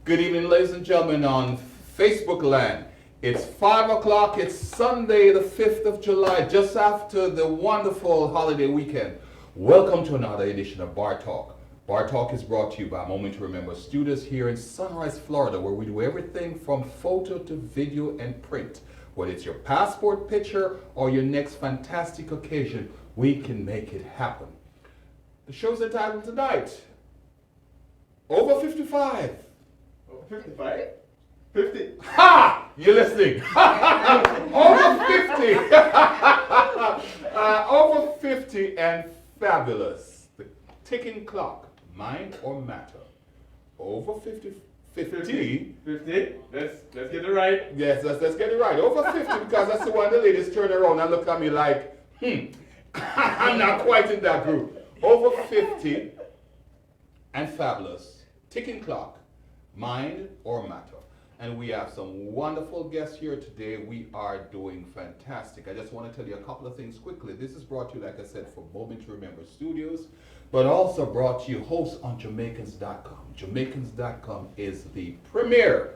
Good evening, ladies and gentlemen, on Facebook land. It's 5 o'clock. It's Sunday, the 5th of July, just after the wonderful holiday weekend. Welcome to another edition of Bar Talk. Bar Talk is brought to you by Moment to Remember Studios here in Sunrise, Florida, where we do everything from photo to video and print. Whether it's your passport picture or your next fantastic occasion, we can make it happen. The show's entitled tonight, Over 55. Over 55? 50. Ha! You're listening. Over 50. Over 50 and fabulous. The ticking clock, mind or matter. Over 50. 50. 50. Let's get it right. Yes, let's get it right. Over 50 because that's the one the ladies turn around and look at me like, I'm not quite in that group. Over 50 and fabulous. Ticking clock, mind or matter. And we have some wonderful guests here today. We are doing fantastic. I just want to tell you a couple of things quickly. This is brought to you, like I said, for Moment to Remember Studios, but also brought to you host on Jamaicans.com. Jamaicans.com is the premier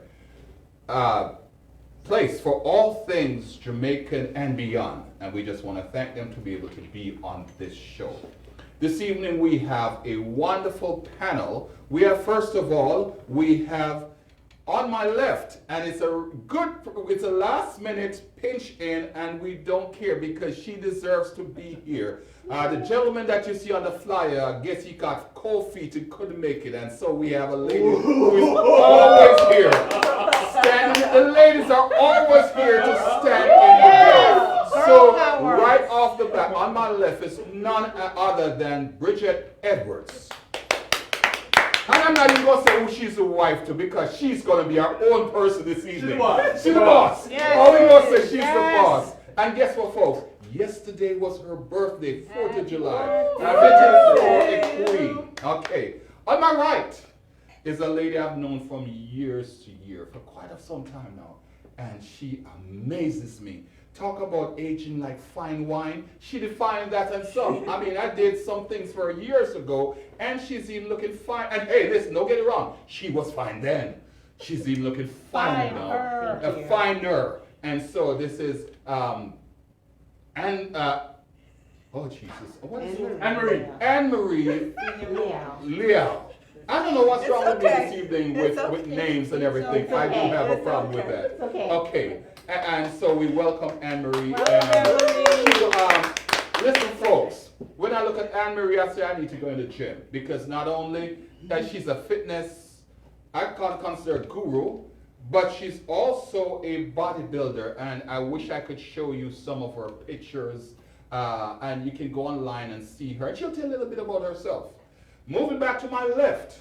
place for all things Jamaican and beyond. And we just want to thank them to be able to be on this show. This evening we have a wonderful panel. We have, first of all, we have on my left, and it's a last minute pinch in, and we don't care because she deserves to be here. The gentleman that you see on the flyer, I guess he got cold feet and couldn't make it, and so we have a lady who is always here. The ladies are always here to stand in the gap. So right off the bat, on my left is none other than Bridget Edwards. And I'm not even going to say who she's the wife to because she's going to be our own person this evening. She's the boss. She's the boss. Yes. All we going to say, she's the boss. And guess what, folks? Yesterday was her birthday, 4th of July. Bridget for a queen. Okay. On my right is a lady I've known from years to year, for quite some time now. And she amazes me. Talk about aging like fine wine. She defined that and some. I mean, I did some things for her years ago, and she's even looking fine. And hey, listen, don't get it wrong. She was fine then. She's even looking fine now. Finer. And so this is, oh Jesus. What is it? Anne-Marie. Anne-Marie Lyew. I don't know what's wrong with me this evening with names and everything. I do have a problem with that. Okay. And so we welcome Anne-Marie. Listen, folks, when I look at Anne-Marie, I say I need to go in the gym because not only that she's a fitness, I can't consider a guru, but she's also a bodybuilder. And I wish I could show you some of her pictures. And you can go online and see her. And she'll tell a little bit about herself. Moving back to my left.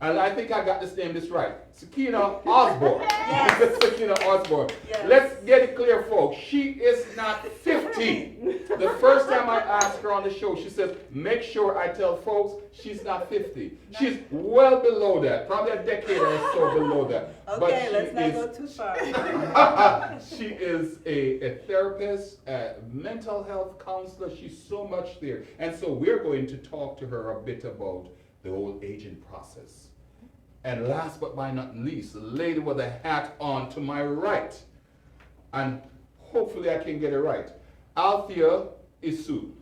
And I think I got this name right. Sakinah Osbourne. Yes. Sakinah Osbourne. Yes. Let's get it clear, folks. She is not 50. The first time I asked her on the show, she says, make sure I tell folks she's not 50. She's well below that. Probably a decade or so below that. Okay, let's not go too far. She is a therapist, a mental health counselor. She's so much there. And so we're going to talk to her a bit about the old aging process. And last but by not least, the lady with a hat on to my right. And hopefully I can get it right. Althea Essue.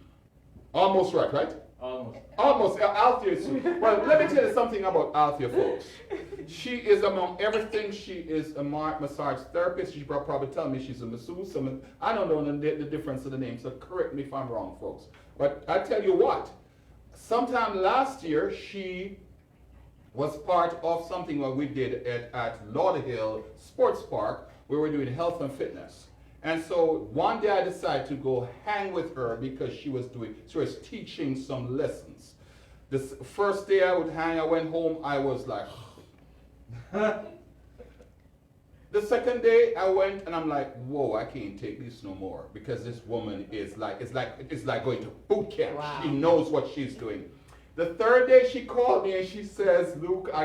Almost right, right? Almost. Althea Essue. Well, let me tell you something about Althea, folks. She is, among everything, she is a massage therapist. She probably tell me she's a masseuse. I don't know the difference of the name, so correct me if I'm wrong, folks. But I tell you what, sometime last year, she was part of something that we did at Lauderhill Sports Park, where we're doing health and fitness. And so one day I decided to go hang with her because she was teaching some lessons. This first day I would hang, I went home, I was like, the second day I went and I'm like, whoa, I can't take this no more because this woman is like, it's like going to boot camp. Wow. She knows what she's doing. The third day she called me and she says, Luke, where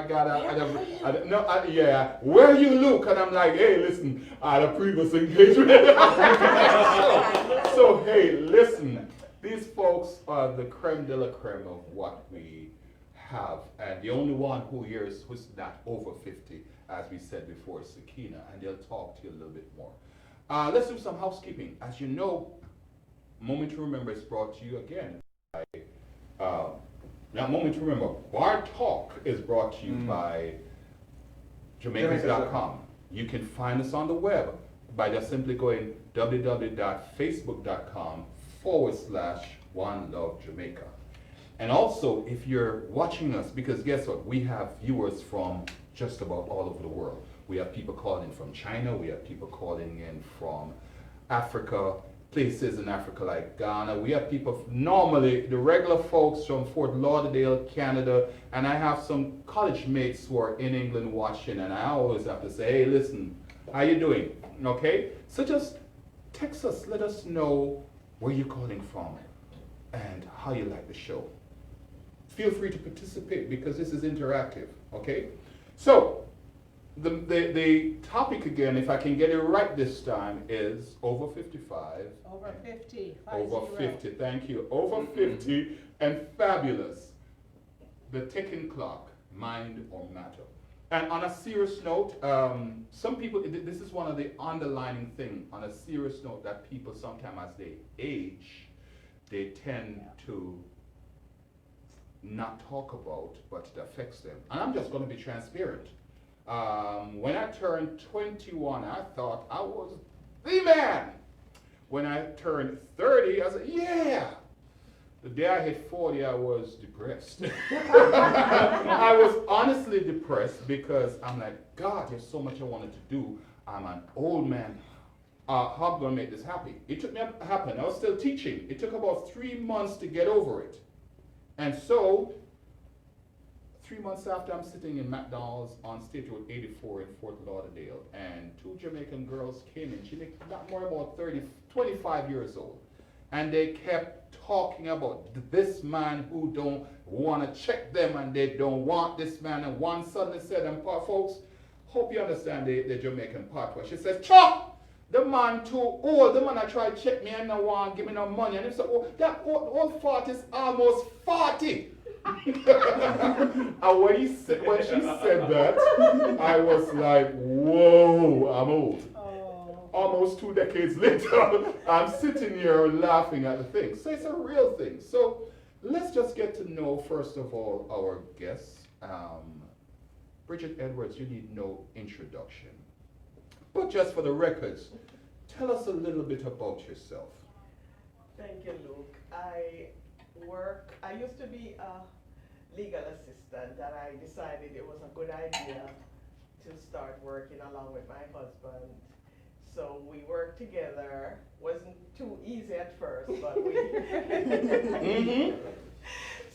are you, Luke? And I'm like, hey, listen, I had a previous engagement. so, hey, listen, these folks are the creme de la creme of what we have, and the only one here is who's not over 50, as we said before, is Sakinah, and they'll talk to you a little bit more. Let's do some housekeeping. As you know, Moment to Remember is brought to you again by, now Moment to Remember, Bar Talk is brought to you by Jamaicans.com. You can find us on the web by just simply going www.facebook.com/OneLoveJamaica. And also, if you're watching us, because guess what, we have viewers from just about all over the world. We have people calling in from China, we have people calling in from Africa, places in Africa like Ghana. We have people, normally the regular folks from Fort Lauderdale, Canada, and I have some college mates who are in England watching, and I always have to say, hey, listen, how you doing? Okay? So just text us, let us know where you're calling from and how you like the show. Feel free to participate because this is interactive, okay? So, the topic again, if I can get it right this time, is over 55. Over 50. Over 50, thank you. Over 50 and fabulous. The ticking clock, mind or matter. And on a serious note, some people, this is one of the underlining things, on a serious note, that people sometimes as they age, they tend to not talk about, but it affects them. And I'm just going to be transparent. When I turned 21, I thought I was the man. When I turned 30, I said, yeah. The day I hit 40, I was depressed. I was honestly depressed because I'm like, God, there's so much I wanted to do. I'm an old man. How am I going to make this happen? It took me happen. I was still teaching. It took about 3 months to get over it. And so, 3 months after, I'm sitting in McDonald's on State Road 84 in Fort Lauderdale, and 2 Jamaican girls came in. She looked not more about 25 years old. And they kept talking about this man who don't want to check them, and they don't want this man. And one suddenly said, and folks, hope you understand the Jamaican part where she says, Chuck! The man too old, the man I tried to check me and no one give me no money. And he said, oh, that old fart is almost 40. And when she said that, I was like, whoa, I'm old. Oh. Almost 2 decades later, I'm sitting here laughing at the thing. So it's a real thing. So let's just get to know, first of all, our guests. Bridget Edwards, you need no introduction. But just for the records, tell us a little bit about yourself. Thank you, Luke. I used to be a legal assistant, and I decided it was a good idea to start working along with my husband. So we worked together. Wasn't too easy at first, but we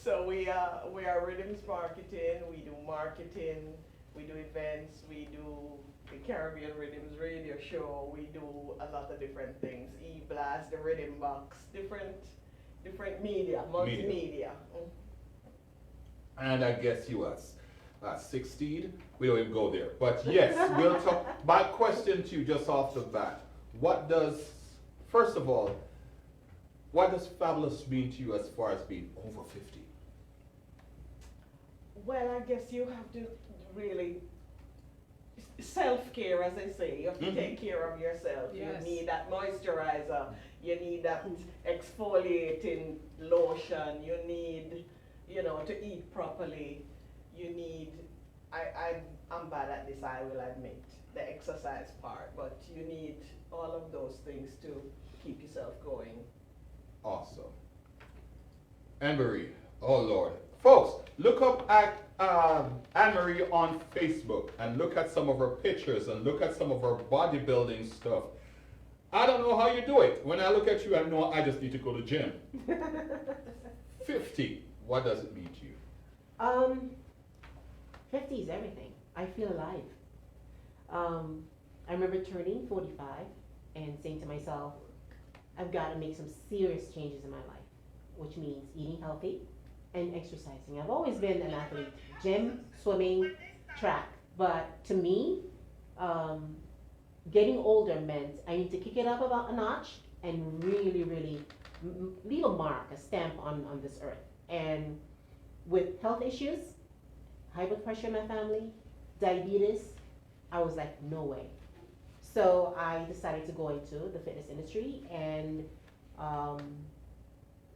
So we are Rhythms Marketing, we do marketing, we do events, we do the Caribbean Rhythms radio show, we do a lot of different things, E-Blast, the Rhythm Box, different media, multimedia. And I guess you was 16. We don't even go there. But yes, we'll talk. My question to you just off the bat, first of all, what does fabulous mean to you as far as being over 50? Well, I guess you have to really self-care, as I say. You have to take care of yourself. Yes. You need that moisturizer. You need that exfoliating lotion. You need, to eat properly. You need, I'm bad at this, I will admit, the exercise part, but you need all of those things to keep yourself going. Awesome. Anne-Marie, oh Lord. Folks, look up at Anne-Marie on Facebook and look at some of her pictures and look at some of her bodybuilding stuff. I don't know how you do it. When I look at you, I know I just need to go to the gym. 50, what does it mean to you? 50 is everything. I feel alive. I remember turning 45 and saying to myself, I've got to make some serious changes in my life, which means eating healthy and exercising. I've always been an athlete, gym, swimming, track, but to me, getting older meant I need to kick it up about a notch and really, really leave a mark, a stamp on this earth. And with health issues, high blood pressure in my family, diabetes, I was like, no way. So I decided to go into the fitness industry and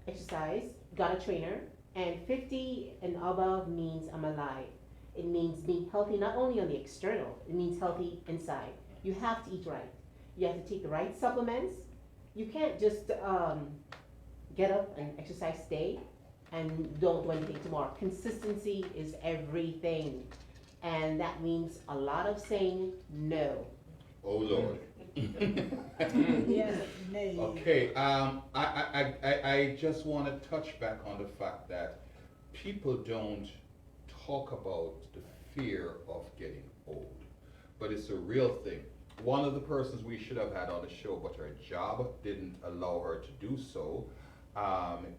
exercise, got a trainer, and 50 and above means I'm alive. It means being healthy not only on the external, it means healthy inside. You have to eat right. You have to take the right supplements. You can't just get up and exercise today and don't do anything tomorrow. Consistency is everything. And that means a lot of saying no. Oh Lord. Yes, nay. Okay, I just want to touch back on the fact that people don't talk about the fear of getting old, but it's a real thing. One of the persons we should have had on the show, but her job didn't allow her to do so,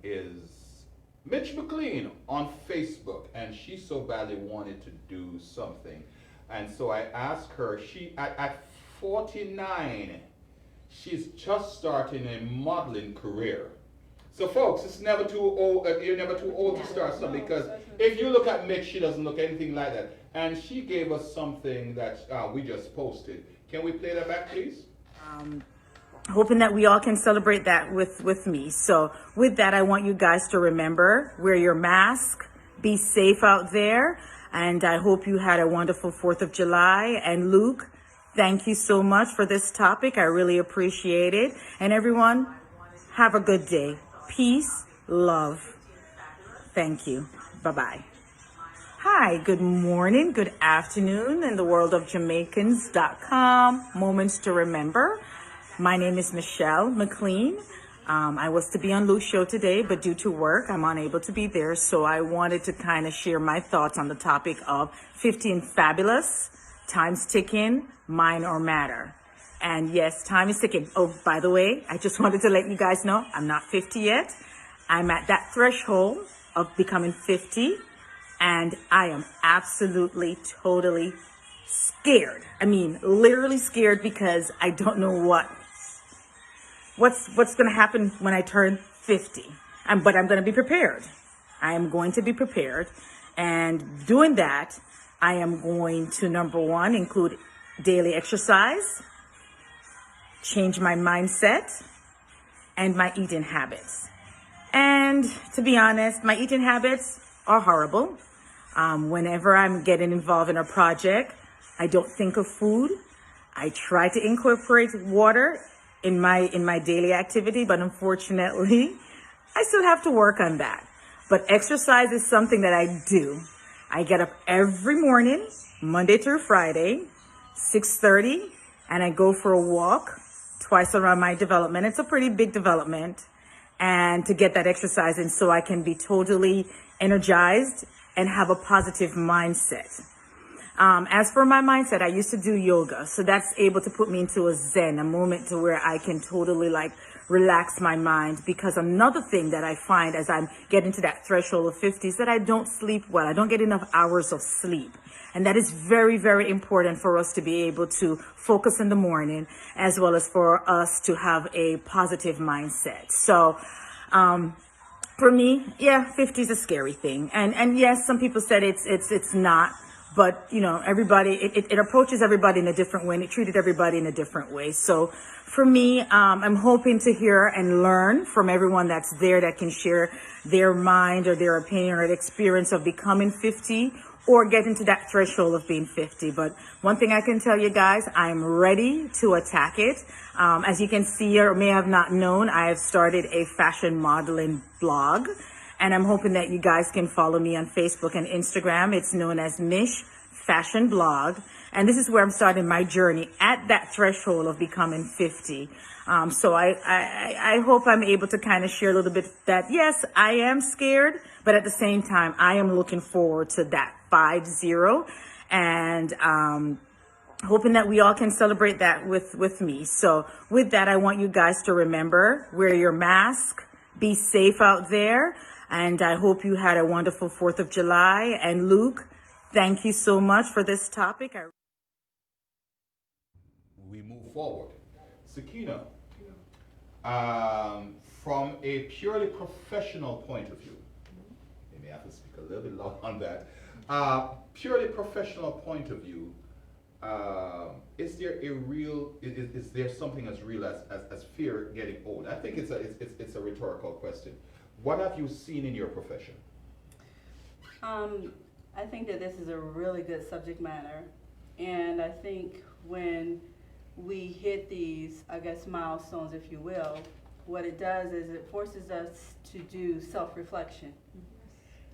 is Mitch McLean on Facebook, and she so badly wanted to do something. And so I asked her, at 49, she's just starting a modeling career. So folks, it's never too old, you're never too old to start something, because if you look at Mitch, she doesn't look anything like that. And she gave us something that we just posted. Can we play that back, please? Hoping that we all can celebrate that with me. So with that, I want you guys to remember, wear your mask, be safe out there, and I hope you had a wonderful 4th of July. And Luke, thank you so much for this topic. I really appreciate it. And everyone, have a good day. Peace, love. Thank you. Bye-bye. Hi, good morning, good afternoon in the world of Jamaicans.com. Moments to remember. My name is Michelle McLean. I was to be on Lew's show today, but due to work, I'm unable to be there. So I wanted to kind of share my thoughts on the topic of 15 fabulous, time's ticking, mind or matter. And yes, time is ticking. Oh, by the way, I just wanted to let you guys know I'm not 50 yet. I'm at that threshold of becoming 50. And I am absolutely, totally scared. I mean, literally scared, because I don't know what's going to happen when I turn 50. But I'm going to be prepared. I am going to be prepared. And doing that, I am going to, number one, include daily exercise, change my mindset, and my eating habits. And to be honest, my eating habits are horrible. Whenever I'm getting involved in a project, I don't think of food. I try to incorporate water in my daily activity, but unfortunately, I still have to work on that. But exercise is something that I do. I get up every morning, Monday through Friday, 6:30, and I go for a walk twice around my development. It's a pretty big development, and to get that exercise in so I can be totally energized and have a positive mindset. As for my mindset, I used to do yoga, so that's able to put me into a zen, a moment to where I can totally relax my mind. Because another thing that I find as I'm getting to that threshold of 50 is that I don't sleep well. I don't get enough hours of sleep. And that is very, very important for us to be able to focus in the morning, as well as for us to have a positive mindset. So, for me, yeah, 50 is a scary thing. And yes, some people said it's not, but you know, everybody, it approaches everybody in a different way, and it treated everybody in a different way. So for me, I'm hoping to hear and learn from everyone that's there that can share their mind or their opinion or experience of becoming 50 or getting to that threshold of being 50. But one thing I can tell you guys, I'm ready to attack it. As you can see or may have not known, I have started a fashion modeling blog, and I'm hoping that you guys can follow me on Facebook and Instagram. It's known as Mish Fashion Blog, and this is where I'm starting my journey at that threshold of becoming 50. So I hope I'm able to kind of share a little bit that, yes, I am scared, but at the same time, I am looking forward to that 50, and hoping that we all can celebrate that with me. So with that, I want you guys to remember, wear your mask, be safe out there, and I hope you had a wonderful 4th of July. And Luke, thank you so much for this topic. We move forward. Sakinah, from a purely professional point of view, you may have to speak a little bit long on that. Purely professional point of view, is there something as real as fear getting old? I think it's a rhetorical question. What have you seen in your profession? I think that this is a really good subject matter, and I think when we hit these, I guess, milestones, if you will, what it does is it forces us to do self-reflection.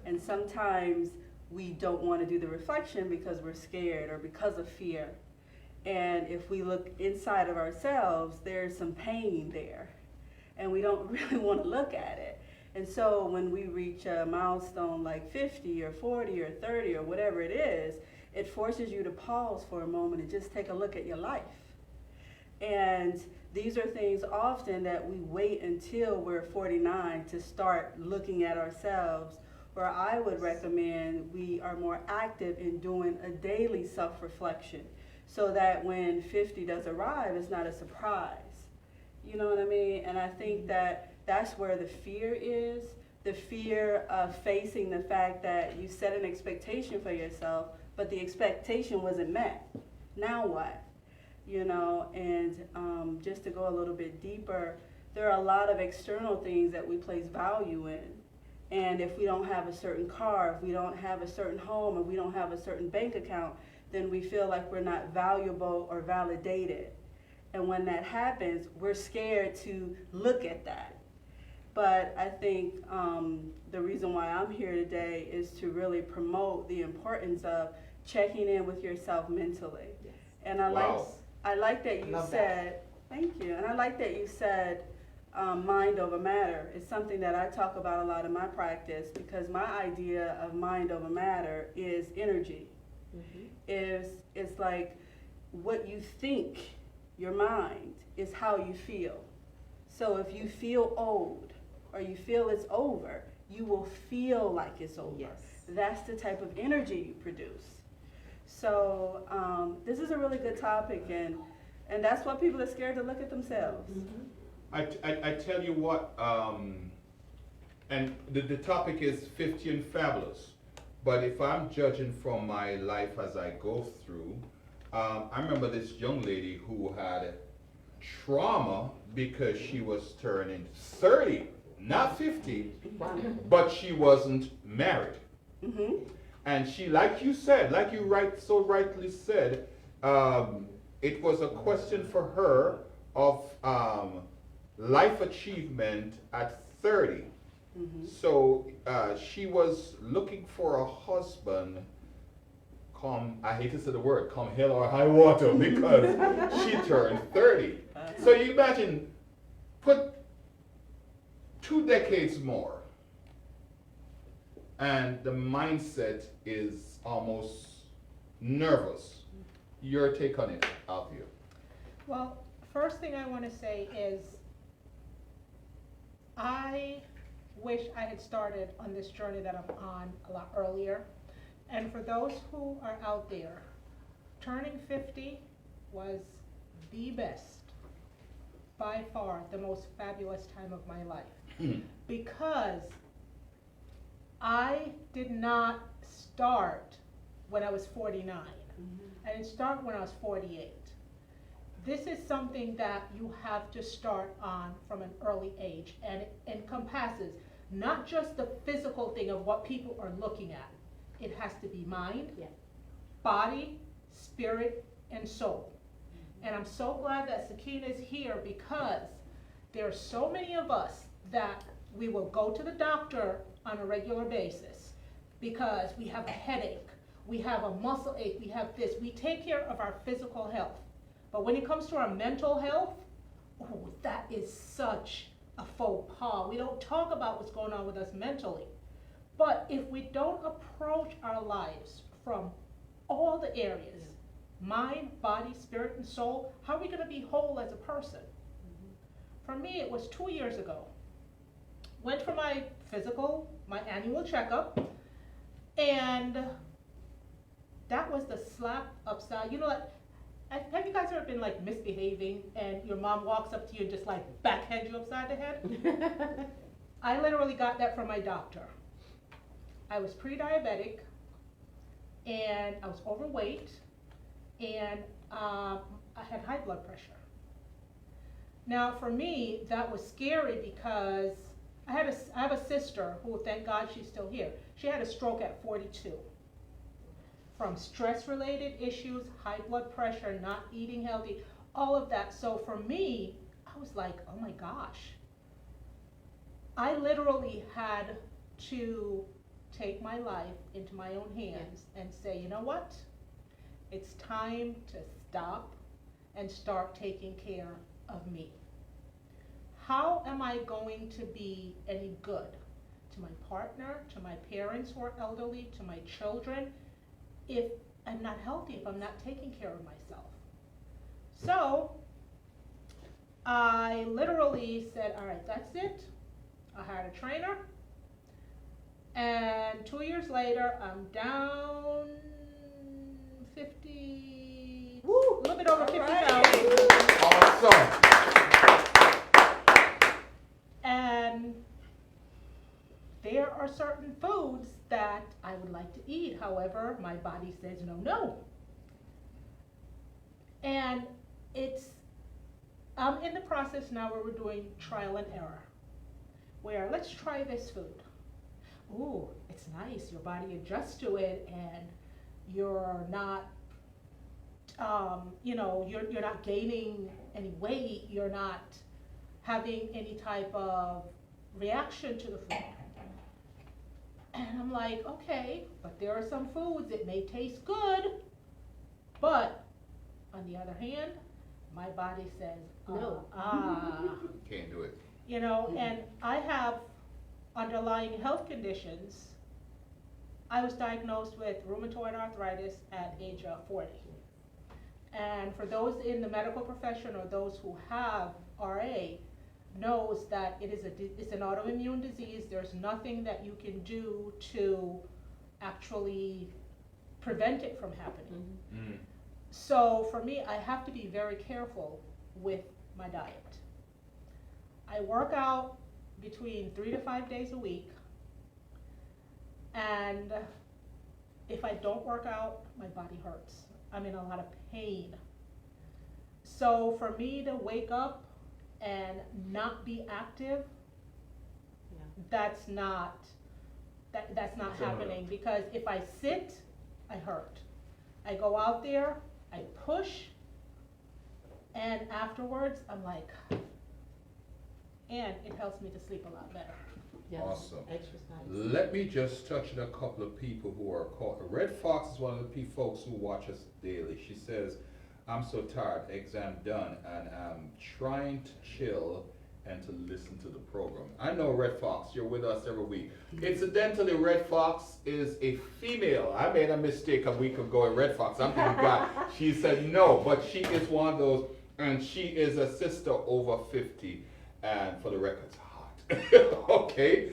And sometimes we don't want to do the reflection because we're scared or because of fear. And if we look inside of ourselves, there's some pain there, and we don't really want to look at it. And so when we reach a milestone like 50 or 40 or 30 or whatever it is, it forces you to pause for a moment and just take a look at your life. And these are things often that we wait until we're 49 to start looking at ourselves, where I would recommend we are more active in doing a daily self-reflection so that when 50 does arrive, it's not a surprise. You know what I mean? And I think that that's where the fear is, the fear of facing the fact that you set an expectation for yourself, but the expectation wasn't met. Now what? You know, and just to go a little bit deeper, there are a lot of external things that we place value in. And if we don't have a certain car, if we don't have a certain home, if we don't have a certain bank account, then we feel like we're not valuable or validated. And when that happens, we're scared to look at that. But I think the reason why I'm here today is to really promote the importance of checking in with yourself mentally. Yes. And I like that you Love said, thank you, and I like that you said mind over matter. It's something that I talk about a lot in my practice, because my idea of mind over matter is energy. It's like what you think, your mind, is how you feel. So if you feel old or you feel it's over, you will feel like it's over. Yes. That's the type of energy you produce. So this is a really good topic, and that's why people are scared to look at themselves. I tell you what, and the topic is 50 and fabulous, but if I'm judging from my life as I go through, I remember this young lady who had trauma because she was turning 30, not 50, but she wasn't married. And she, like you said, like you so rightly said, it was a question for her of life achievement at 30. So she was looking for a husband come, I hate to say the word, come hell or high water, because she turned 30. So you imagine, put 2 decades more, and the mindset is almost nervous. Your take on it, Althea? Well, first thing I want to say is I wish I had started on this journey that I'm on a lot earlier. And for those who are out there, turning 50 was the best, by far the most fabulous time of my life. Because I did not start when I was 49. I didn't start when I was 48. This is something that you have to start on from an early age, and it encompasses not just the physical thing of what people are looking at. It has to be mind, body, spirit, and soul. And I'm so glad that Sakinah is here, because there are so many of us that we will go to the doctor on a regular basis because we have a headache, we have a muscle ache, we have this. We take care of our physical health. But when it comes to our mental health, oh, that is such a faux pas. We don't talk about what's going on with us mentally. But if we don't approach our lives from all the areas, mind, body, spirit, and soul, how are we going to be whole as a person? For me, it was 2 years ago. Went for my physical, my annual checkup, and that was the slap upside. You know, like, have you guys ever been like misbehaving and your mom walks up to you and just like backhand you upside the head? I literally got that from my doctor. I was pre-diabetic, and I was overweight, and I had high blood pressure. Now, for me, that was scary because I have a sister who, thank God, she's still here. She had a stroke at 42 from stress-related issues, high blood pressure, not eating healthy, all of that. So for me, I was like, oh my gosh. I literally had to take my life into my own hands and say, you know what? It's time to stop and start taking care of me. How am I going to be any good to my partner, to my parents who are elderly, to my children, if I'm not healthy, if I'm not taking care of myself? So I literally said, all right, that's it. I hired a trainer, and 2 years later, I'm down 50, a little bit over 50 pounds. Awesome. And there are certain foods that I would like to eat. However, my body says no. And I'm in the process now where we're doing trial and error, where let's try this food. Ooh, it's nice. Your body adjusts to it, and you're not, you're not gaining any weight. You're not having any type of reaction to the food. And I'm like, okay, but there are some foods that may taste good, but on the other hand, my body says, No. Can't do it. And I have underlying health conditions. I was diagnosed with rheumatoid arthritis at age 40. And for those in the medical profession or those who have RA, knows that it's an autoimmune disease. There's nothing that you can do to actually prevent it from happening. Mm. So for me, I have to be very careful with my diet. I work out between 3 to 5 days a week, and if I don't work out, my body hurts. I'm in a lot of pain. So for me to wake up and not be active, that's not happening, because if I sit, I hurt. I go out there, I push, and afterwards I'm like, and it helps me to sleep a lot better. Yes. Awesome. Exercise. Let me just touch on a couple of people who are caught. Red Fox is one of the folks who watch us daily. She says, I'm so tired, exam done, and I'm trying to chill and to listen to the program. I know Red Fox, you're with us every week. Incidentally, Red Fox is a female. I made a mistake a week ago in Red Fox. I'm thinking, God, she said no, but she is one of those, and she is a sister over 50, and for the record, it's hot. Okay.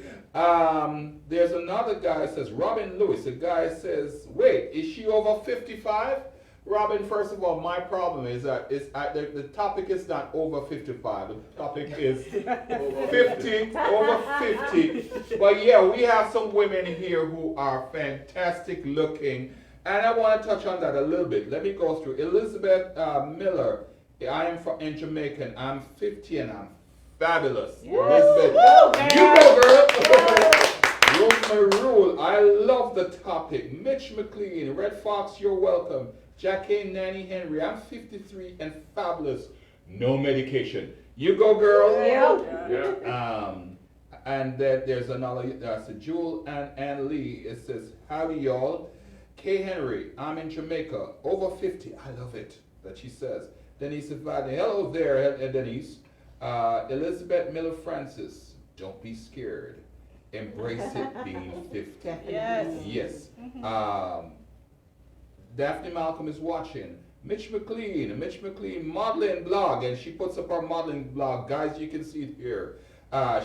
There's another guy that says, Robin Lewis. The guy says, wait, is she over 55? Robin, first of all, my problem is that the topic is not over 55. The topic is 50, over 50. But yeah, we have some women here who are fantastic looking. And I want to touch on that a little bit. Let me go through. Elizabeth Miller. I am in Jamaica, and I'm 50 and I'm fabulous. Elizabeth, you go, girl. Rosemary Rule, I love the topic. Mitch McLean, Red Fox, you're welcome. Jackie Nanny Henry, I'm 53 and fabulous. No medication. You go, girl. Yeah. And then there's another, that's Jewel and Ann Lee. It says, howdy y'all. Kay Henry, I'm in Jamaica, over 50. I love it that she says. Denise Vadney, hello there, Denise. Elizabeth Miller Francis, don't be scared. Embrace it being 50. Yes. Yes. Daphne Malcolm is watching. Mitch McLean modeling blog, and she puts up her modeling blog. Guys, you can see it here.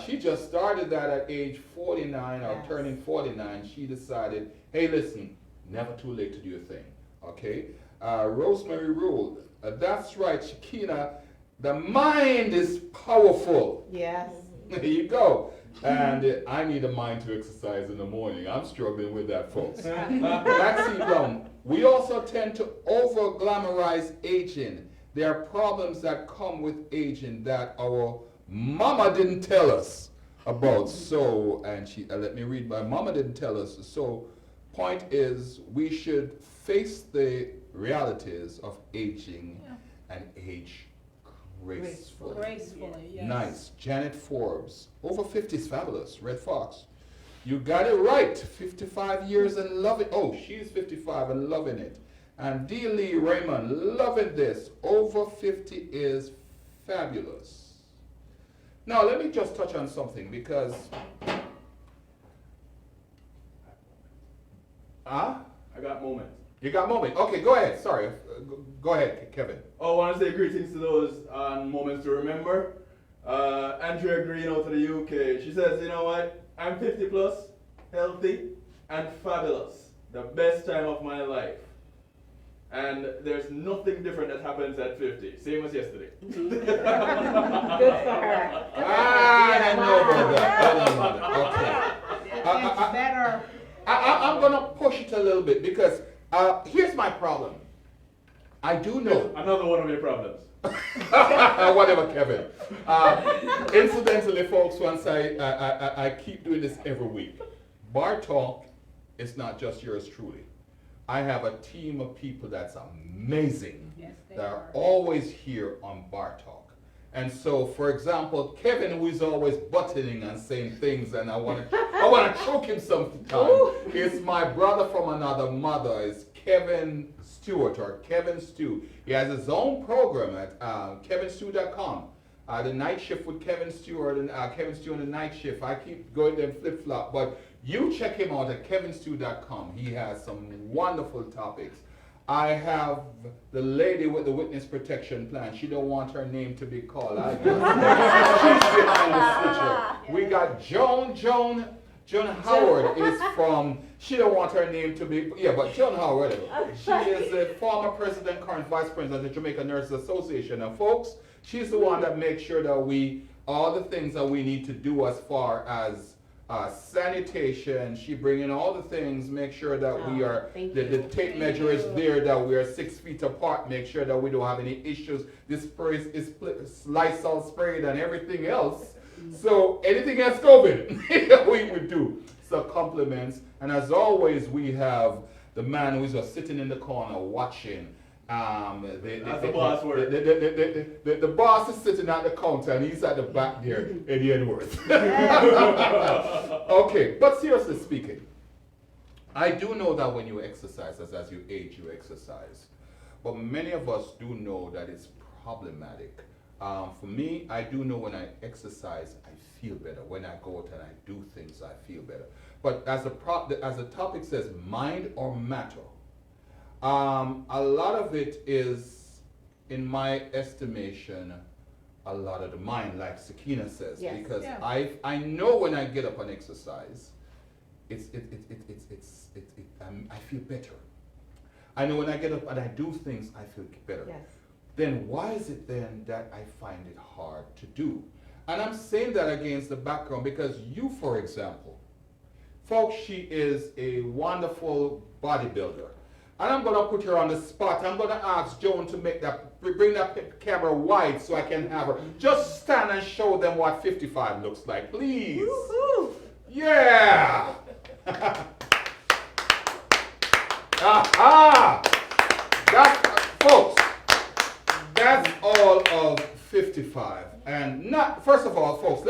She just started that at age 49 or turning 49. She decided, hey, listen, never too late to do a thing. Okay? Rosemary Rule, that's right, Sakinah. The mind is powerful. Yes. There you go. And I need a mind to exercise in the morning. I'm struggling with that, folks. Maxine Brown, we also tend to over-glamorize aging. There are problems that come with aging that our mama didn't tell us about. So, and she, let me read, my mama didn't tell us. So, point is, we should face the realities of aging and age gracefully. Gracefully, yes. Nice. Janet Forbes, over 50 is fabulous. Red Fox, you got it right. 55 years and loving. Oh, she's 55 and loving it. And D. Lee Raymond, loving this. Over 50 is fabulous. Now, let me just touch on something because. I got moments. You got a moment. Okay, go ahead. Sorry. Go ahead, Kevin. Oh, I want to say greetings to those moments to remember. Andrea Green out of the UK. She says, you know what? I'm 50 plus, healthy, and fabulous. The best time of my life. And there's nothing different that happens at 50. Same as yesterday. Good for her. I know about that. Okay. It's better. I'm going to push it a little bit because here's my problem. I do know. Another one of your problems. Whatever, Kevin. Incidentally, folks, once I keep doing this every week. Bar Talk is not just yours truly. I have a team of people that's amazing. Yes, they that are are. always here on Bar Talk. And so, for example, Kevin, who is always buttoning and saying things, and I want to choke him sometimes, is my brother from another mother, is Kevin Stewart, or Kevin Stew. He has his own program at kevinstew.com. The night shift with Kevin Stewart and Kevin Stew on the night shift. I keep going there flip flop, but you check him out at kevinstew.com. He has some wonderful topics. I have the lady with the witness protection plan. She don't want her name to be called. I guess. She's behind the switcher. We got Joan Howard is from, she don't want her name to be, but Joan Howard, she is a former president, current vice president of the Jamaica Nurses Association. And folks, she's the one that makes sure that all the things that we need to do as far as sanitation, she bring in all the things, make sure that we are, the tape measure is there, that we are 6 feet apart, make sure that we don't have any issues. This spray is Lysol sprayed and everything else. So anything else COVID, we would do. So compliments. And as always, we have the man who is just sitting in the corner watching. That's the boss work. The boss is sitting at the counter and he's at the back there, Eddie Edwards. Okay, but seriously speaking, I do know that when you exercise, as you age, you exercise. But many of us do know that it's problematic. For me, I do know when I exercise, I feel better. When I go out and I do things, I feel better. But as the topic says, mind or matter, a lot of it is, in my estimation, a lot of the mind, like Sakinah says, Yes. because Yeah. I know when I get up and exercise, I feel better. I know when I get up and I do things, I feel better. Yes. Then why is it then that I find it hard to do? And I'm saying that against the background because you, for example, folks, she is a wonderful bodybuilder. And I'm going to put her on the spot. I'm going to ask Joan to bring that camera wide so I can have her. Just stand and show them what 55 looks like, please. Woo-hoo. Yeah. Aha. Folks, that's all of 55. And not, first of all, folks,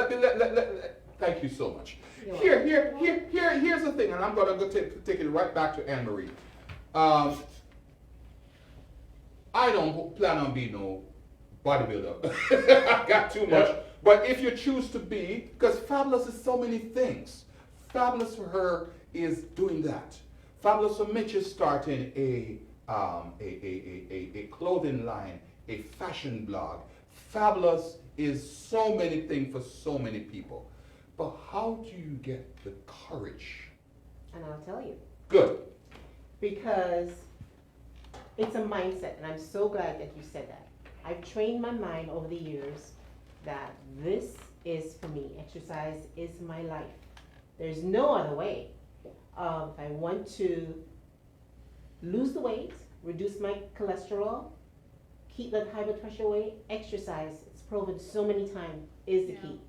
thank you so much. Here's the thing, and I'm going to go take it right back to Anne-Marie. I don't plan on being no bodybuilder. I got too much. Yep. But if you choose to be, because Fabulous is so many things. Fabulous for her is doing that. Fabulous for Mitch is starting a clothing line, a fashion blog. Fabulous is so many things for so many people. But how do you get the courage? And I'll tell you. Good. Because it's a mindset, and I'm so glad that you said that. I've trained my mind over the years that this is for me. Exercise is my life. There's no other way. If I want to lose the weight, reduce my cholesterol, keep that high blood pressure away, exercise, it's proven so many times, is the key.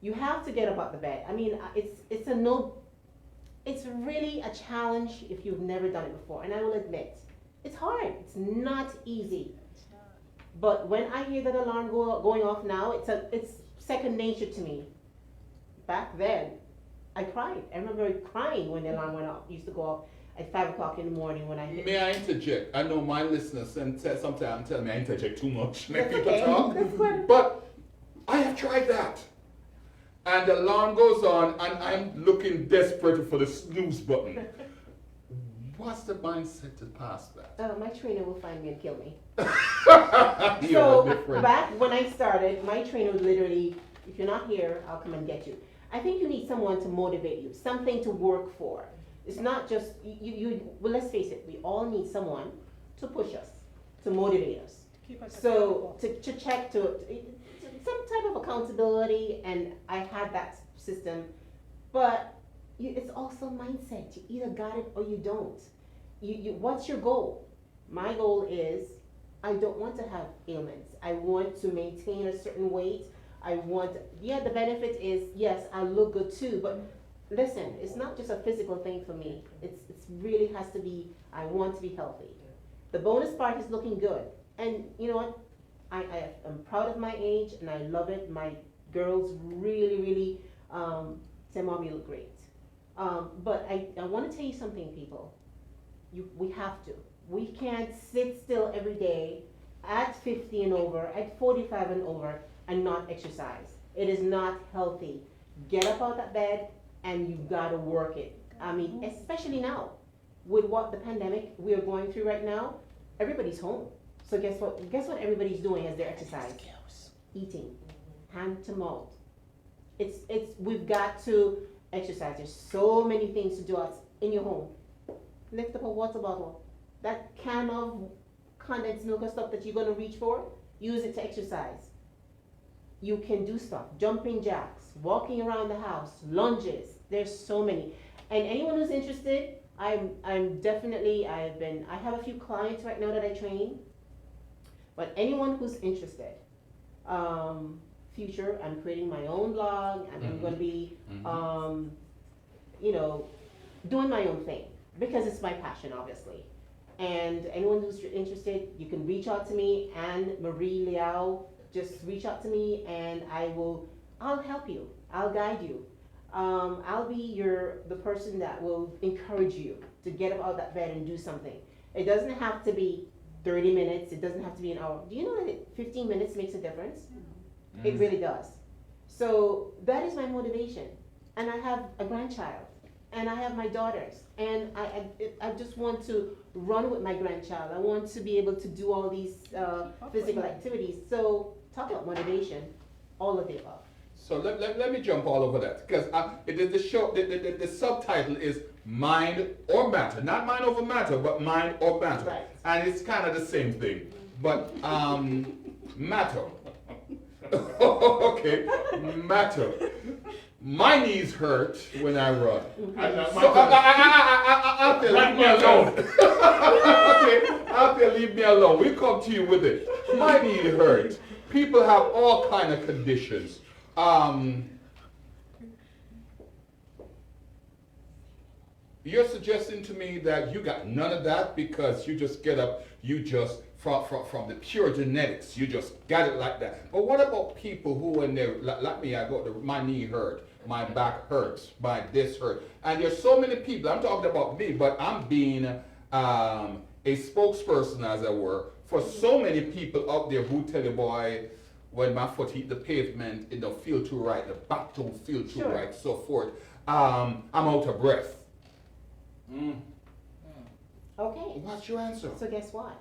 You have to get up out the bed. I mean, it's really a challenge if you've never done it before. And I will admit, it's hard. It's not easy. But when I hear that alarm going off now, it's second nature to me. Back then, I cried. I remember crying when the alarm went off. It used to go off at 5 o'clock in the morning when I hit. May I interject? I know my listeners sometimes tell me I interject too much. Make That's people okay. talk. That's good. But I have tried that. And the alarm goes on and I'm looking desperate for the snooze button. What's the mindset to pass that? My trainer will find me and kill me. You're So different. back when I started, my trainer would literally, if you're not here, I'll come and get you. I think you need someone to motivate you, something to work for. It's not just, well, let's face it, we all need someone to push us, to motivate us. Keep us So accountable. to check, to some type of accountability, and I had that system, but it's also mindset. You either got it or you don't. What's your goal? My goal is, I don't want to have ailments. I want to maintain a certain weight. The benefit is, yes, I look good too, but listen, it's not just a physical thing for me. It's really has to be, I want to be healthy. The bonus part is looking good. And you know what? I'm proud of my age and I love it. My girls really, really say, Mom, you look great. But I want to tell you something, people. We have to. We can't sit still every day at 50 and over, at 45 and over, and not exercise. It is not healthy. Get up out that bed and you've got to work it. I mean, especially now, with what the pandemic we are going through right now, everybody's home. So guess what? Guess what everybody's doing as their exercise? Eating, hand to mouth. We've got to exercise. There's so many things to do out in your home. Lift up a water bottle. That can of condensed milk or stuff that you're going to reach for, use it to exercise. You can do stuff, jumping jacks, walking around the house, lunges. There's so many. And anyone who's interested, I have a few clients right now that I train. But anyone who's interested, future, I'm creating my own blog, and I'm going to be, doing my own thing because it's my passion, obviously. And anyone who's interested, you can reach out to me, and Marie Lyew. Just reach out to me, and I'll help you. I'll guide you. I'll be the person that will encourage you to get up out of that bed and do something. It doesn't have to be 30 minutes. It doesn't have to be an hour. Do you know that 15 minutes makes a difference? It really does. So that is my motivation. And I have a grandchild, and I have my daughters, and I just want to run with my grandchild. I want to be able to do all these physical activities. So talk about motivation, all of the above. So let me jump all over that, because the subtitle is Mind or Matter. Not Mind over Matter, but Mind or Matter. Right. And it's kind of the same thing. But matter. Okay, matter. My knees hurt when I run. So Althea, leave me alone. Okay, Althea, leave me alone. We come to you with it. My knee hurt. People have all kind of conditions. You're suggesting to me that you got none of that because you just get up, you just, from the pure genetics, you just got it like that. But what about people who, when they're, like me, my knee hurt, my back hurts, my this hurt. And there's so many people, I'm talking about me, but I'm being a spokesperson, as it were, for so many people out there who tell you, boy, when my foot hit the pavement, it don't feel too right, the back don't feel too right, so forth. I'm out of breath. Okay. What's your answer? So guess what?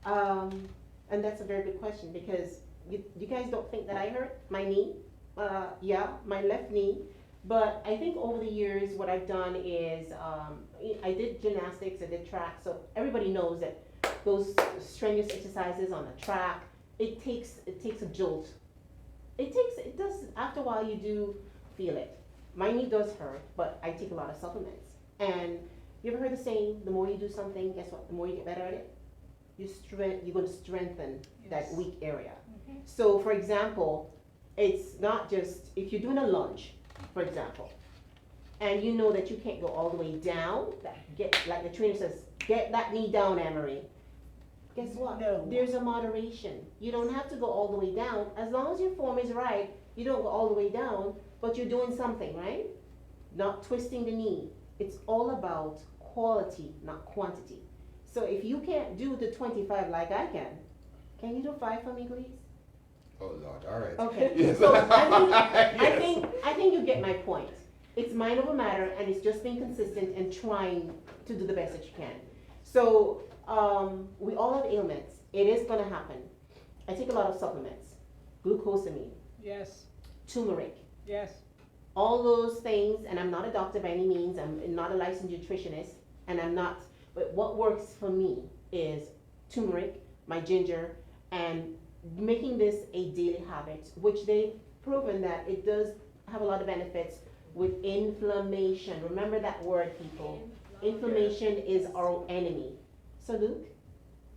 And that's a very good question, because you guys don't think that I hurt my knee. My left knee. But I think over the years what I've done is I did gymnastics, I did track, so everybody knows that those strenuous exercises on the track, it takes a jolt it does, after a while you do feel it. My knee does hurt, but I take a lot of supplements. And you ever heard the saying, the more you do something, guess what, the more you get better at it? You're going to strengthen that weak area. So for example, it's not just, if you're doing a lunge, for example, and you know that you can't go all the way down, like the trainer says, get that knee down, Anne-Marie. Guess what? No. There's a moderation. You don't have to go all the way down. As long as your form is right, you don't go all the way down, but you're doing something, right? Not twisting the knee. It's all about quality, not quantity. So if you can't do the 25 like I can you do 5 for me, please? Oh Lord, all right. Okay. Yes. So I think you get my point. It's mind over matter, and it's just being consistent and trying to do the best that you can. So we all have ailments. It is going to happen. I take a lot of supplements. Glucosamine, Yes, turmeric, yes. all those things, and I'm not a doctor by any means. I'm not a licensed nutritionist, and I'm not, but what works for me is turmeric, my ginger, and making this a daily habit, which they've proven that it does have a lot of benefits with inflammation. Remember that word, people. Inflammation is our enemy. So Luke,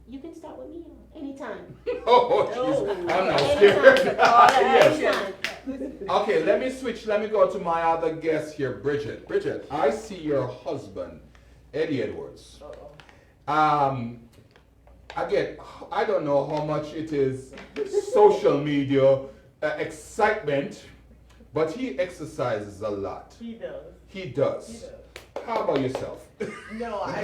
you can start with me anytime. Oh, jeez. I'm not scared. Yes. Anytime. Okay, let me switch. Let me go to my other guest here, Bridget. Bridget, I see your husband, Eddie Edwards. Again, I don't know how much it is social media excitement, but he exercises a lot. He does. He does. He does. How about yourself? No, I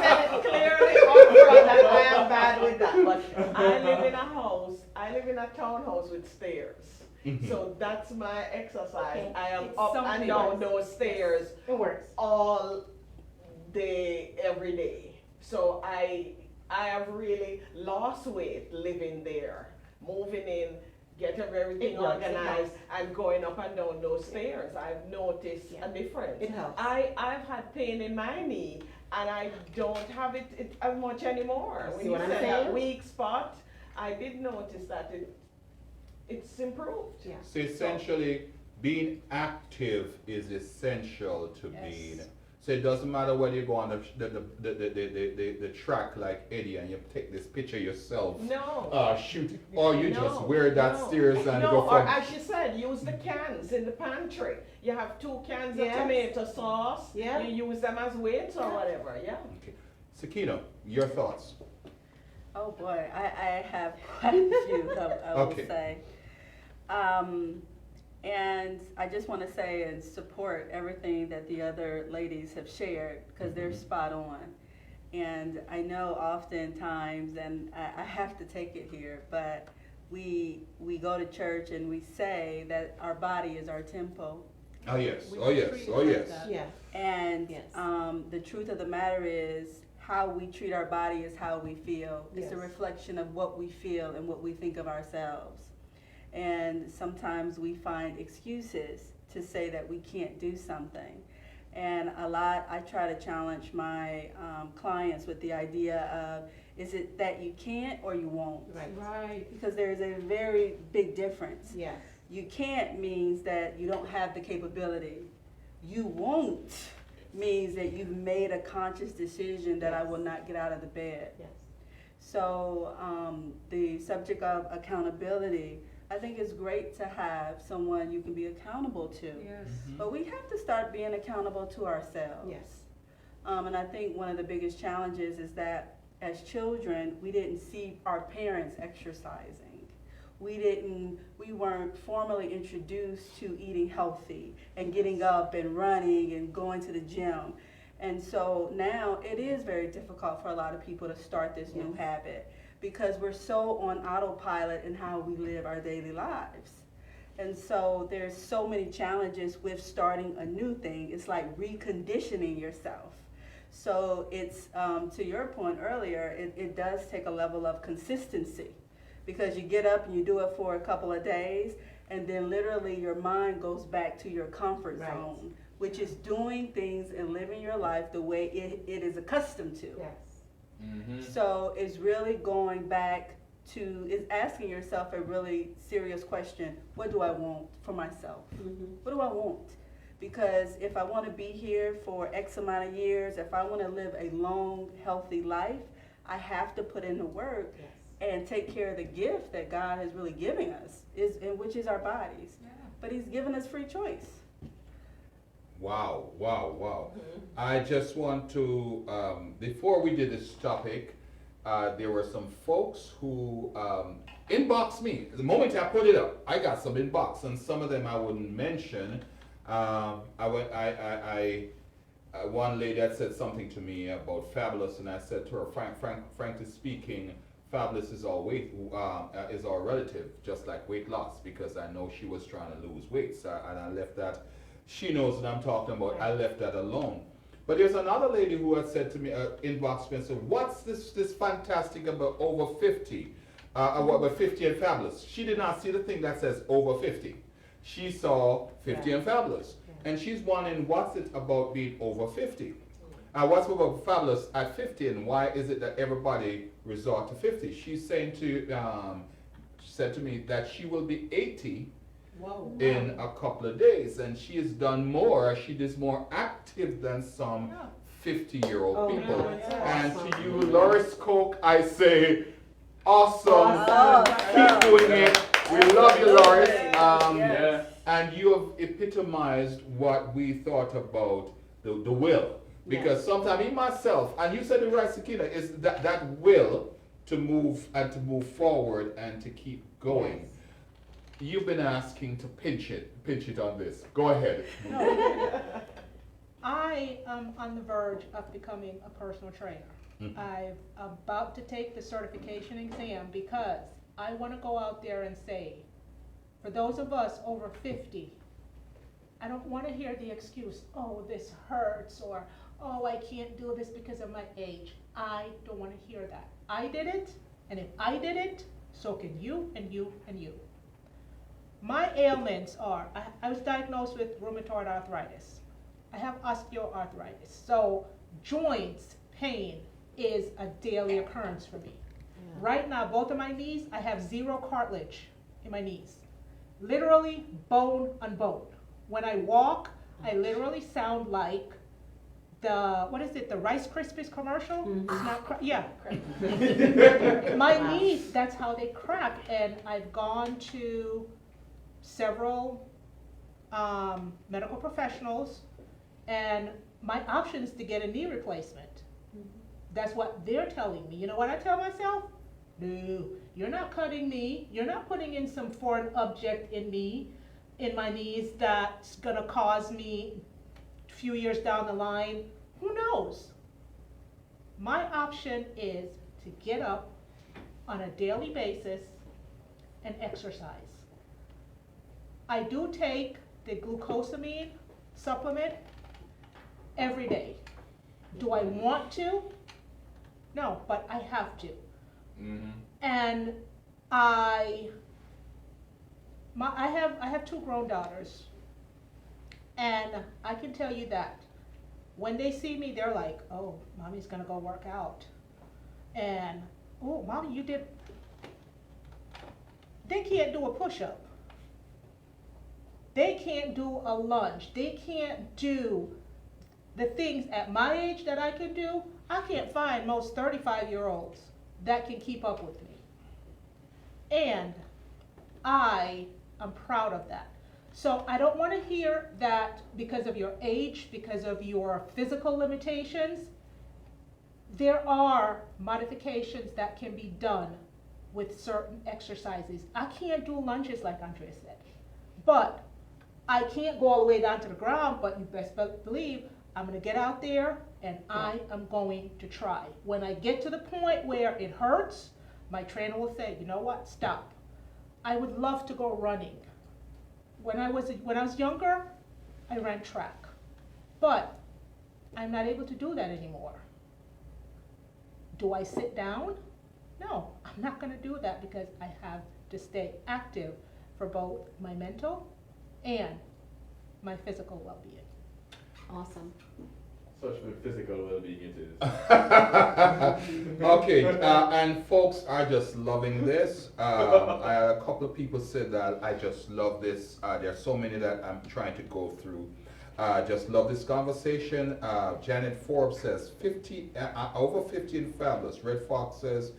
said it clearly upfront that I am bad with that. But I live in a house, I live in a townhouse with stairs. Mhm. So that's my exercise. Okay. I am It's up something and down works. those stairs It works. all day, every day. So I have really lost weight living there, moving in, getting everything It works, it organized, and going up and down those stairs. I've noticed Yeah. a difference. It helps. I've had pain in my knee, and I don't have it as much anymore. See When you what I'm said that saying? weak spot, I did notice that it's improved. Yeah. So essentially, being active is essential to Yes. being. So it doesn't matter whether you go on the track like Eddie and you take this picture yourself, No. shoot, or you just No, wear that no. stairs and No, go or from. as you said, use the cans in the pantry. You have 2 cans Yes. of tomato sauce. Yeah. You use them as weights or whatever. Yeah. Okay. Sakinah, your thoughts? Oh boy, I have quite a few, I will Okay. say. And I just want to say and support everything that the other ladies have shared, because they're spot on. And I know oftentimes, and I have to take it here, but we go to church and we say that our body is our temple. Oh yes, We oh yes, treat it oh like yes. that. Yeah. And Yes. the truth of the matter is, how we treat our body is how we feel. It's a Yes. reflection of what we feel and what we think of ourselves. And sometimes we find excuses to say that we can't do something. And I try to challenge my clients with the idea of, is it that you can't or you won't? Right. Right. Because there's a very big difference. Yes. You can't means that you don't have the capability. You won't means that you've made a conscious decision that I will not get out of the bed. Yes. So the subject of accountability, I think it's great to have someone you can be accountable to. Yes. But we have to start being accountable to ourselves. Yes. And I think one of the biggest challenges is that as children, we didn't see our parents exercising. We weren't formally introduced to eating healthy and getting up and running and going to the gym. And so now it is very difficult for a lot of people to start this new habit, because we're so on autopilot in how we live our daily lives. And so there's so many challenges with starting a new thing. It's like reconditioning yourself. So it's, to your point earlier, it does take a level of consistency, because you get up and you do it for a couple of days, and then literally your mind goes back to your comfort Right. zone, which is doing things and living your life the way it is accustomed to. Yes. So it's really going back to, is asking yourself a really serious question. What do I want for myself? What do I want? Because if I want to be here for X amount of years, if I want to live a long, healthy life, I have to put in the work and take care of the gift that God is really giving us, which is our bodies. But He's given us free choice. Wow, wow, wow. I just want to, before we did this topic, there were some folks who inboxed me. The moment I put it up, I got some inbox, and some of them I wouldn't mention. One lady had said something to me about fabulous, and I said to her, frankly speaking, fabulous is all is all relative, just like weight loss, because I know she was trying to lose weight, and I left that. She knows what I'm talking about. I left that alone. But there's another lady who had said to me, inbox me, and said, "What's this fantastic about over 50? About 50 and fabulous?" She did not see the thing that says over 50. She saw 50 and fabulous. And she's wondering, what's it about being over 50? What's about fabulous at 50, and why is it that everybody resort to 50? She's saying she said to me that she will be 80 in a couple of days, and she has done more. She is more active than some 50-year-old people. And to you, Loris Koch, I say, awesome. Keep doing it. We love you, Loris. And you have epitomized what we thought about the will. Because sometimes in myself, and you said it right, Sakinah, is that will to move and to move forward and to keep going. You've been asking to pinch it on this. Go ahead. No, I am on the verge of becoming a personal trainer. I'm about to take the certification exam because I want to go out there and say, for those of us over 50, I don't want to hear the excuse, oh, this hurts, or oh, I can't do this because of my age. I don't want to hear that. I did it, and if I did it, so can you and you and you. My ailments are, I was diagnosed with rheumatoid arthritis. I have osteoarthritis. So joints pain is a daily occurrence for me. Right now, both of my knees, I have 0 cartilage in my knees. Literally bone on bone. When I walk, I literally sound like the Rice Krispies commercial? It's not my knees, that's how they crack. And I've gone to several medical professionals, and my option is to get a knee replacement. That's what they're telling me. You know what I tell myself? No, you're not cutting me. You're not putting in some foreign object in my knees that's gonna cause me a few years down the line. Who knows? My option is to get up on a daily basis and exercise. I do take the glucosamine supplement every day. Do I want to? No, but I have to. And I have 2 grown daughters, and I can tell you that when they see me, they're like, oh, mommy's gonna go work out. And, oh, mommy, you did. They can't do a push-up. They can't do a lunge. They can't do the things at my age that I can do. I can't find most 35-year-olds that can keep up with me. And I am proud of that. So I don't want to hear that because of your age, because of your physical limitations. There are modifications that can be done with certain exercises. I can't do lunges like Andrea said, but I can't go all the way down to the ground, but you best believe I'm going to get out there and I am going to try. When I get to the point where it hurts, my trainer will say, you know what, stop. I would love to go running. When I was younger, I ran track, but I'm not able to do that anymore. Do I sit down? No, I'm not going to do that because I have to stay active for both my mental and my physical well-being. Awesome. Such good physical well-being it is. Okay, and folks are just loving this. I had a couple of people said that I just love this. There are so many that I'm trying to go through. Just love this conversation. Janet Forbes says 50, over 50 and fabulous. Red Fox says,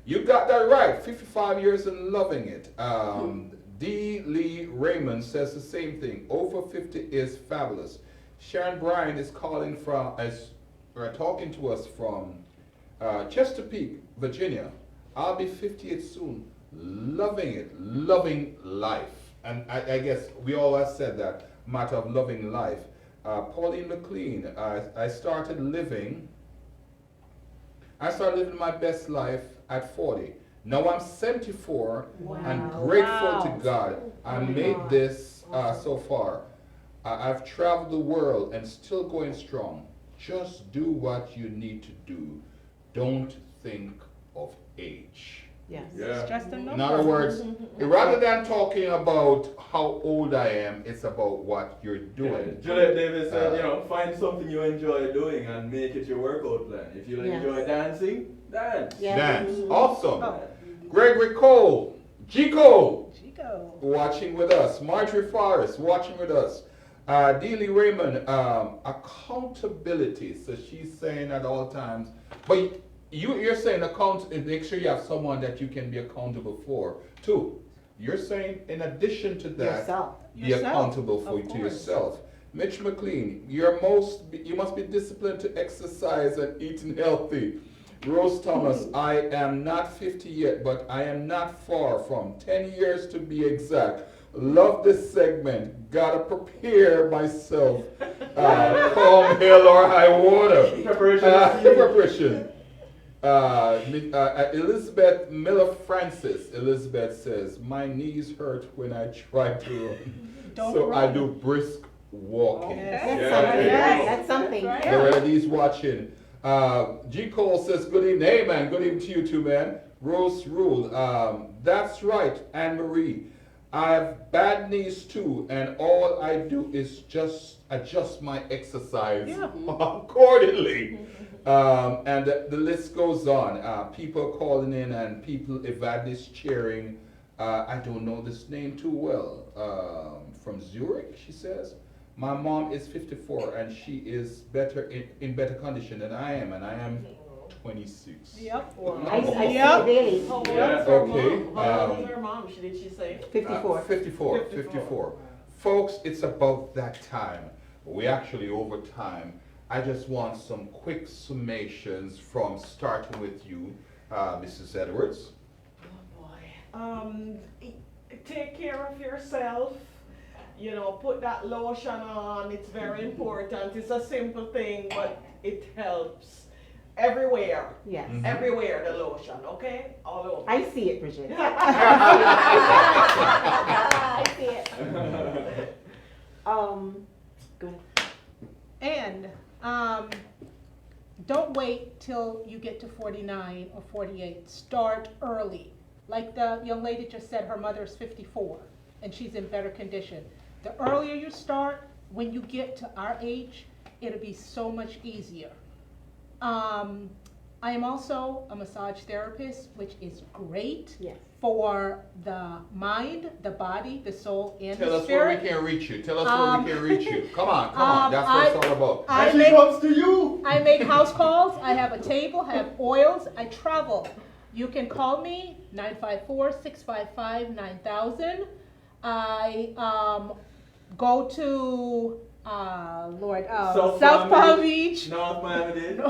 you got that right, 55 years and loving it. D. Lee Raymond says the same thing, over 50 is fabulous. Sharon Bryan is calling from, talking to us from Chesapeake, Virginia. I'll be 58 soon. Loving it, loving life. And I guess we all have said that, matter of loving life. Pauline McLean, I started living my best life at 40. Now I'm 74 and grateful to God. I made this so far. I've traveled the world and still going strong. Just do what you need to do. Don't think of age. Yes. Yeah. It's just a number. In other words, rather than talking about how old I am, it's about what you're doing. Juliet Davis said, find something you enjoy doing and make it your workout plan. If you enjoy dancing, dance. Yeah. Dance. Awesome. Gregory Cole, G. Cole, Chico. watching with us. Marjorie Forrest, watching with us. Dealey Raymond, accountability. So she's saying at all times, but you're saying make sure you have someone that you can be accountable for too. You're saying in addition to that, Yourself. be accountable to yourself. Mitch McLean, you must be disciplined to exercise and eating healthy. Rose Thomas, I am not 50 yet, but I am not far from 10 years to be exact. Love this segment. Gotta prepare myself. Calm hill or high water. Preparation. Elizabeth Miller Francis. Elizabeth says, my knees hurt when I try to run. So I do brisk walking. That's something. The ladies watching. G. Cole says, good evening. Hey, man, good evening to you too, man. Rose Rule. That's right, Anne Marie. I have bad knees too, and all I do is just adjust my exercise accordingly. And the list goes on. People calling in and people, Evadis cheering. I don't know this name too well. From Zurich, she says. My mom is 54 and she is in better condition than I am, and I am 26. Yep. I see it daily. How old is Yeah, her okay, mom? How old is her mom? Did she say? 54. 54. Folks, it's about that time. We actually over time. I just want some quick summations from starting with you, Mrs. Edwards. Oh boy. Take care of yourself. Put that lotion on. It's very important. It's a simple thing, but it helps. Everywhere. Yes. Everywhere the lotion, okay? All over. I see it, Bridget. I see it. Go ahead. And don't wait till you get to 49 or 48. Start early. Like the young lady just said, her mother's 54 and she's in better condition. The earlier you start, when you get to our age, it'll be so much easier. I am also a massage therapist, which is great for the mind, the body, the soul, and Tell the us spirit. where we can reach you. Tell us where we can reach you. Come on. That's what it's all about. And she comes to you. I make house calls. I have a table. I have oils. I travel. You can call me 954-655-9000. I go to South Palm Beach, North Miami-Dade.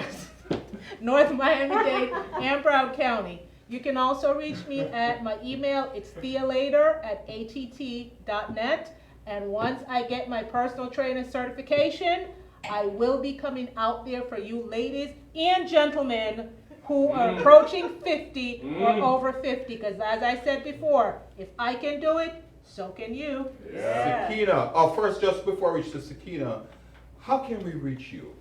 North Miami-Dade, and Broward County. You can also reach me at my email. It's thealater@att.net. And once I get my personal trainer certification, I will be coming out there for you ladies and gentlemen who are approaching 50 or over 50. Because as I said before, if I can do it, so can you. Yeah. Sakinah, first, just before we reach to Sakinah, how can we reach you?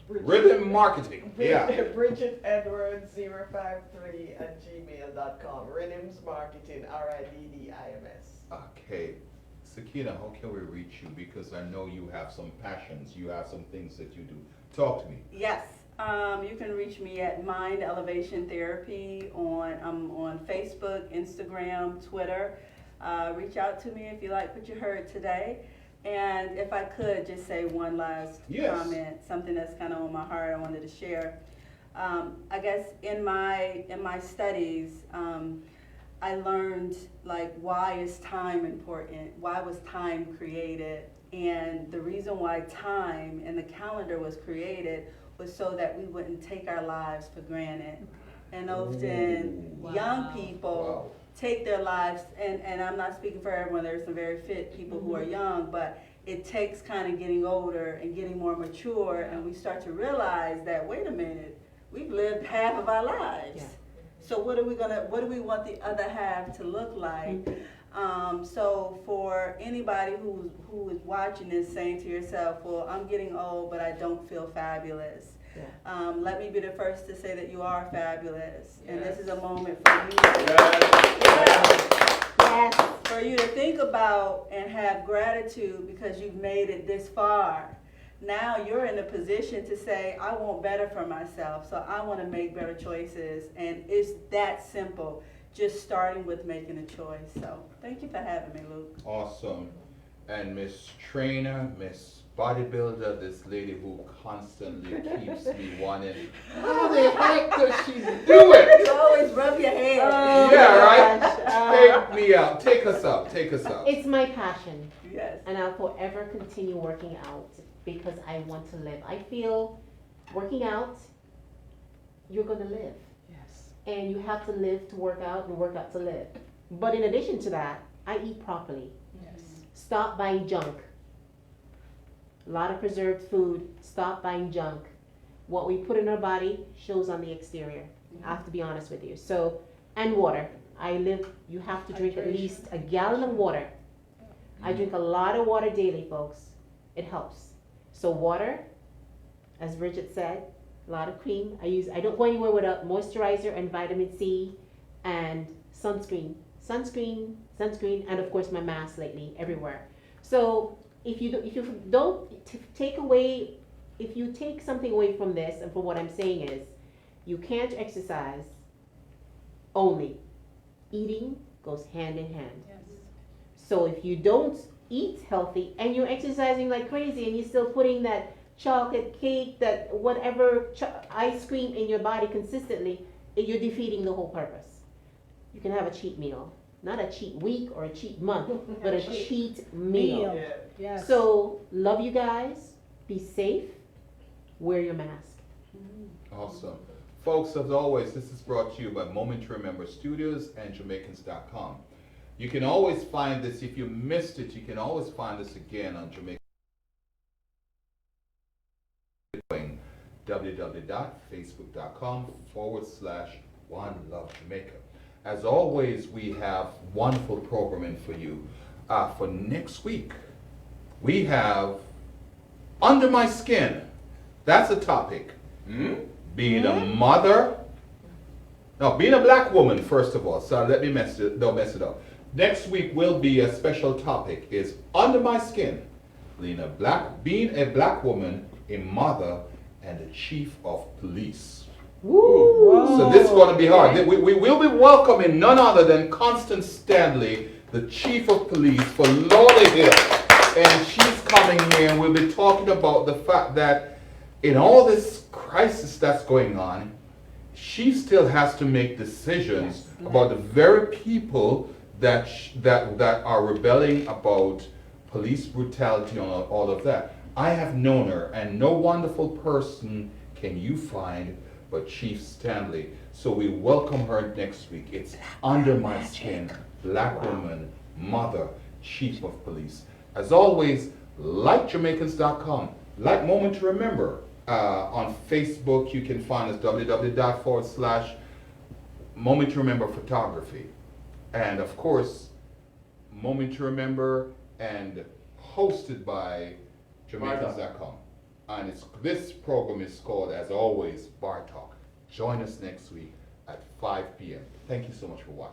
Rhythm marketing. Bridget Edwards 053@gmail.com. Rhythms Marketing, RIDDIMS. Okay. Sakinah, how can we reach you? Because I know you have some passions. You have some things that you do. Talk to me. Yes. You can reach me at Mind Elevation Therapy I'm on Facebook, Instagram, Twitter. Reach out to me if you like what you heard today. And if I could just say one last comment, something that's kind of on my heart I wanted to share. I guess in my studies, I learned like why is time important? Why was time created? And the reason why time and the calendar was created was so that we wouldn't take our lives for granted. And often young people take their lives, and I'm not speaking for everyone, there's some very fit people who are young, but it takes kind of getting older and getting more mature, and we start to realize that, wait a minute, we've lived half of our lives. Yeah. So what do we want the other half to look like? So for anybody who is watching this, saying to yourself, well, I'm getting old, but I don't feel fabulous. Yeah. Let me be the first to say that you are fabulous. And this is a moment for you. Yes. For you to think about and have gratitude because you've made it this far. Now you're in a position to say, I want better for myself, so I want to make better choices. And it's that simple, just starting with making a choice. So thank you for having me, Luke. Awesome. And Miss Trainer, Miss Bodybuilder, this lady who constantly keeps me wanting, how the heck does she do it? You always rub your head. Yeah, right? Take me out. Take us up. Take us up. It's my passion. Yes. And I'll forever continue working out because I want to live. I feel working out, you're going to live. Yes. And you have to live to work out and work out to live. But in addition to that, I eat properly. Yes. Stop buying junk. A lot of preserved food. Stop buying junk. What we put in our body shows on the exterior. I have to be honest with you. So, and water. You have to drink at least a gallon of water. I drink a lot of water daily, folks. It helps. So water, as Bridget said, a lot of cream. I don't go anywhere without moisturizer and vitamin C and sunscreen, and of course my mask lately everywhere. So if you take something away from this, and from what I'm saying is, you can't exercise only. Eating goes hand in hand. Yes. So if you don't eat healthy and you're exercising like crazy and you're still putting that chocolate cake, that whatever ice cream in your body consistently, you're defeating the whole purpose. You can have a cheat meal, not a cheat week or a cheat month, but a cheat meal. Yeah. Yes. So love you guys, be safe, wear your mask. Awesome. Folks, as always, this is brought to you by Moment to Remember Studios and Jamaicans.com. You can always find this, if you missed it, you can always find this again on Jamaica. www.facebook.com/OneLoveJamaica. As always, we have wonderful programming for you. For next week, we have Under My Skin. That's a topic. Being a mother. No, being a black woman, first of all. So let me don't mess it up. Next week will be a special topic, is Under My Skin. Being a black woman, a mother, and the chief of police. Woo! So this is going to be hard. We will be welcoming none other than Constance Stanley, the chief of police for Lauderdale. And she's coming here and we'll be talking about the fact that in all this crisis that's going on, she still has to make decisions about the very people that are rebelling about police brutality and all of that. I have known her, and no wonderful person can you find but Chief Stanley. So we welcome her next week. It's Under My Skin, black woman, mother, chief of police. As always, like Jamaicans.com, like Moment to Remember. On Facebook, you can find us www./Moment to Remember Photography. And of course, Moment to Remember and hosted by Jamaicans.com. And this program is called, as always, Bar Talk. Join us next week at 5 p.m. Thank you so much for watching.